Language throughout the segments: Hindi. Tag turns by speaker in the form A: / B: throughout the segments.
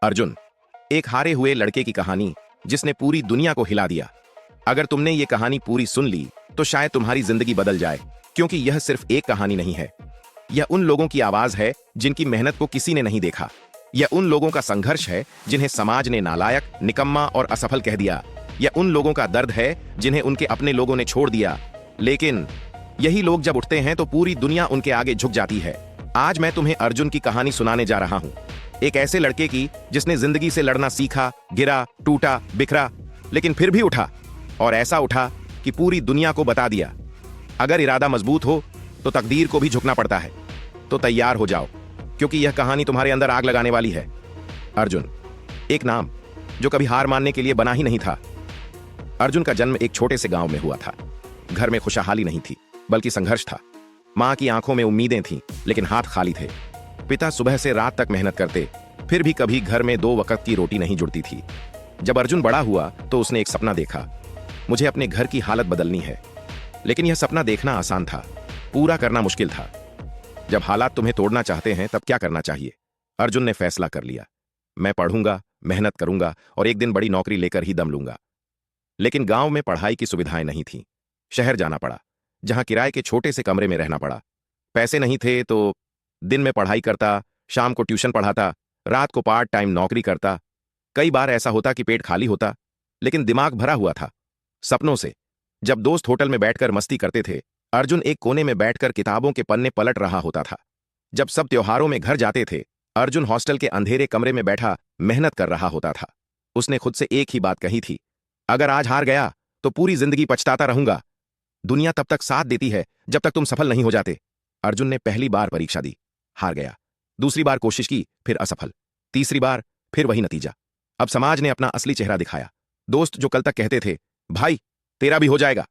A: अर्जुन, एक हारे हुए लड़के की कहानी जिसने पूरी दुनिया को हिला दिया। अगर तुमने ये कहानी पूरी सुन ली तो शायद तुम्हारी जिंदगी बदल जाए, क्योंकि यह सिर्फ एक कहानी नहीं है। यह उन लोगों की आवाज है जिनकी मेहनत को किसी ने नहीं देखा। यह उन लोगों का संघर्ष है जिन्हें समाज ने नालायक, निकम्मा और असफल कह दिया। यह उन लोगों का दर्द है जिन्हें उनके अपने लोगों ने छोड़ दिया, लेकिन यही लोग जब उठते हैं तो पूरी दुनिया उनके आगे झुक जाती है। आज मैं तुम्हें अर्जुन की कहानी सुनाने जा रहा हूं, एक ऐसे लड़के की जिसने जिंदगी से लड़ना सीखा, गिरा, टूटा, बिखरा, लेकिन फिर भी उठा, और ऐसा उठा कि पूरी दुनिया को बता दिया, अगर इरादा मजबूत हो तो तकदीर को भी झुकना पड़ता है। तो तैयार हो जाओ, क्योंकि यह कहानी तुम्हारे अंदर आग लगाने वाली है। अर्जुन, एक नाम जो कभी हार मानने के लिए बना ही नहीं था। अर्जुन का जन्म एक छोटे से गांव में हुआ था। घर में खुशहाली नहीं थी, बल्कि संघर्ष था। मां की आंखों में उम्मीदें थीं, लेकिन हाथ खाली थे। पिता सुबह से रात तक मेहनत करते, फिर भी कभी घर में 2 वक्त की रोटी नहीं जुड़ती थी। जब अर्जुन बड़ा हुआ तो उसने एक सपना देखा, मुझे अपने घर की हालत बदलनी है। लेकिन यह सपना देखना आसान था, पूरा करना मुश्किल था। जब हालात तुम्हें तोड़ना चाहते हैं तब क्या करना चाहिए? अर्जुन ने फैसला कर लिया, मैं पढ़ूंगा, मेहनत करूंगा और एक दिन बड़ी नौकरी लेकर ही दम लूंगा। लेकिन गांव में पढ़ाई की सुविधाएं नहीं थीं। शहर जाना पड़ा, जहां किराए के छोटे से कमरे में रहना पड़ा। पैसे नहीं थे तो दिन में पढ़ाई करता, शाम को ट्यूशन पढ़ाता, रात को पार्ट टाइम नौकरी करता। कई बार ऐसा होता कि पेट खाली होता, लेकिन दिमाग भरा हुआ था सपनों से। जब दोस्त होटल में बैठकर मस्ती करते थे, अर्जुन एक कोने में बैठकर किताबों के पन्ने पलट रहा होता था। जब सब त्योहारों में घर जाते थे, अर्जुन हॉस्टल के अंधेरे कमरे में बैठा मेहनत कर रहा होता था। उसने खुद से एक ही बात कही थी, अगर आज हार गया तो पूरी जिंदगी पछताता रहूंगा। दुनिया तब तक साथ देती है जब तक तुम सफल नहीं हो जाते। अर्जुन ने पहली बार परीक्षा दी, हार गया। दूसरी बार कोशिश की, फिर असफल। तीसरी बार, फिर वही नतीजा। अब समाज ने अपना असली चेहरा दिखाया। दोस्त जो कल तक कहते थे, भाई तेरा भी हो जाएगा,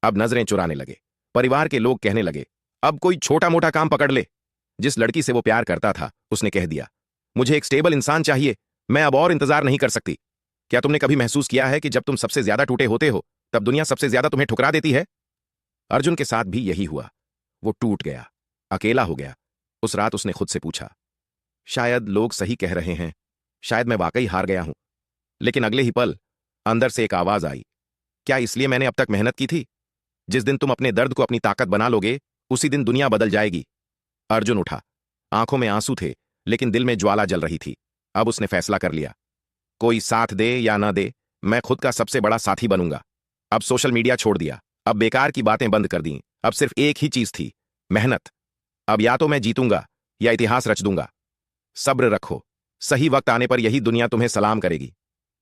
A: अब नजरें चुराने लगे। परिवार के लोग कहने लगे, अब कोई छोटा मोटा काम पकड़ ले। जिस लड़की से वो प्यार करता था, उसने कह दिया, मुझे एक स्टेबल इंसान चाहिए, मैं अब और इंतजार नहीं कर सकती। क्या तुमने कभी महसूस किया है कि जब तुम सबसे ज्यादा टूटे होते हो, तब दुनिया सबसे ज्यादा तुम्हें ठुकरा देती है? अर्जुन के साथ भी यही हुआ। वो टूट गया, अकेला हो गया। उस रात उसने खुद से पूछा, शायद लोग सही कह रहे हैं, शायद मैं वाकई हार गया हूं। लेकिन अगले ही पल अंदर से एक आवाज आई, क्या इसलिए मैंने अब तक मेहनत की थी? जिस दिन तुम अपने दर्द को अपनी ताकत बना लोगे, उसी दिन दुनिया बदल जाएगी। अर्जुन उठा, आंखों में आंसू थे, लेकिन दिल में ज्वाला जल रही थी। अब उसने फैसला कर लिया, कोई साथ दे या ना दे, मैं खुद का सबसे बड़ा साथी बनूंगा। अब सोशल मीडिया छोड़ दिया, अब बेकार की बातें बंद कर दी। अब सिर्फ एक ही चीज थी, मेहनत। अब या तो मैं जीतूंगा या इतिहास रच दूंगा। सब्र रखो, सही वक्त आने पर यही दुनिया तुम्हें सलाम करेगी।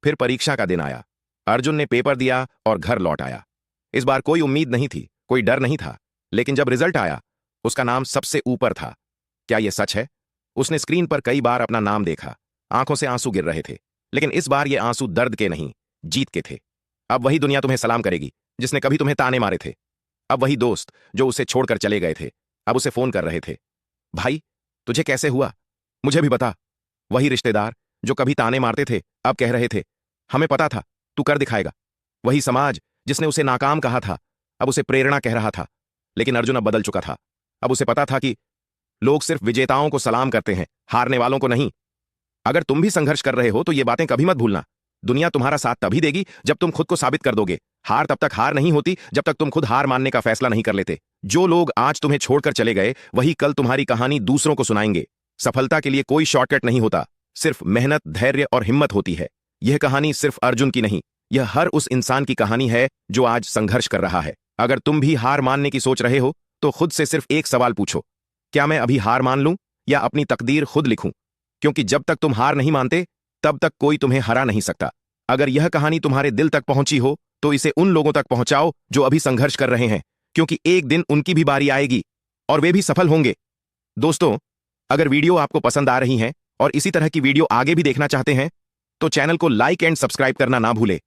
A: फिर परीक्षा का दिन आया। अर्जुन ने पेपर दिया और घर लौट आया। इस बार कोई उम्मीद नहीं थी, कोई डर नहीं था। लेकिन जब रिजल्ट आया, उसका नाम सबसे ऊपर था। क्या यह सच है? उसने स्क्रीन पर कई बार अपना नाम देखा, आंखों से आंसू गिर रहे थे। लेकिन इस बार ये आंसू दर्द के नहीं, जीत के थे। अब वही दुनिया तुम्हें सलाम करेगी जिसने कभी तुम्हें ताने मारे थे। अब वही दोस्त जो उसे छोड़कर चले गए थे, अब उसे फोन कर रहे थे, भाई तुझे कैसे हुआ, मुझे भी बता। वही रिश्तेदार जो कभी ताने मारते थे, अब कह रहे थे, हमें पता था तू कर दिखाएगा। वही समाज जिसने उसे नाकाम कहा था, अब उसे प्रेरणा कह रहा था। लेकिन अर्जुन अब बदल चुका था। अब उसे पता था कि लोग सिर्फ विजेताओं को सलाम करते हैं, हारने वालों को नहीं। अगर तुम भी संघर्ष कर रहे हो तो ये बातें कभी मत भूलना, दुनिया तुम्हारा साथ तभी देगी जब तुम खुद को साबित कर दोगे। हार तब तक हार नहीं होती जब तक तुम खुद हार मानने का फैसला नहीं कर लेते। जो लोग आज तुम्हें छोड़कर चले गए, वही कल तुम्हारी कहानी दूसरों को सुनाएंगे। सफलता के लिए कोई शॉर्टकट नहीं होता, सिर्फ मेहनत, धैर्य और हिम्मत होती है। यह कहानी सिर्फ अर्जुन की नहीं, यह हर उस इंसान की कहानी है जो आज संघर्ष कर रहा है। अगर तुम भी हार मानने की सोच रहे हो तो खुद से सिर्फ एक सवाल पूछो, क्या मैं अभी हार मान लूं या अपनी तकदीर खुद लिखूं? क्योंकि जब तक तुम हार नहीं मानते, तब तक कोई तुम्हें हरा नहीं सकता। अगर यह कहानी तुम्हारे दिल तक पहुंची हो तो इसे उन लोगों तक पहुंचाओ जो अभी संघर्ष कर रहे हैं, क्योंकि एक दिन उनकी भी बारी आएगी और वे भी सफल होंगे। दोस्तों, अगर वीडियो आपको पसंद आ रही है और इसी तरह की वीडियो आगे भी देखना चाहते हैं, तो चैनल को लाइक एंड सब्सक्राइब करना ना भूले।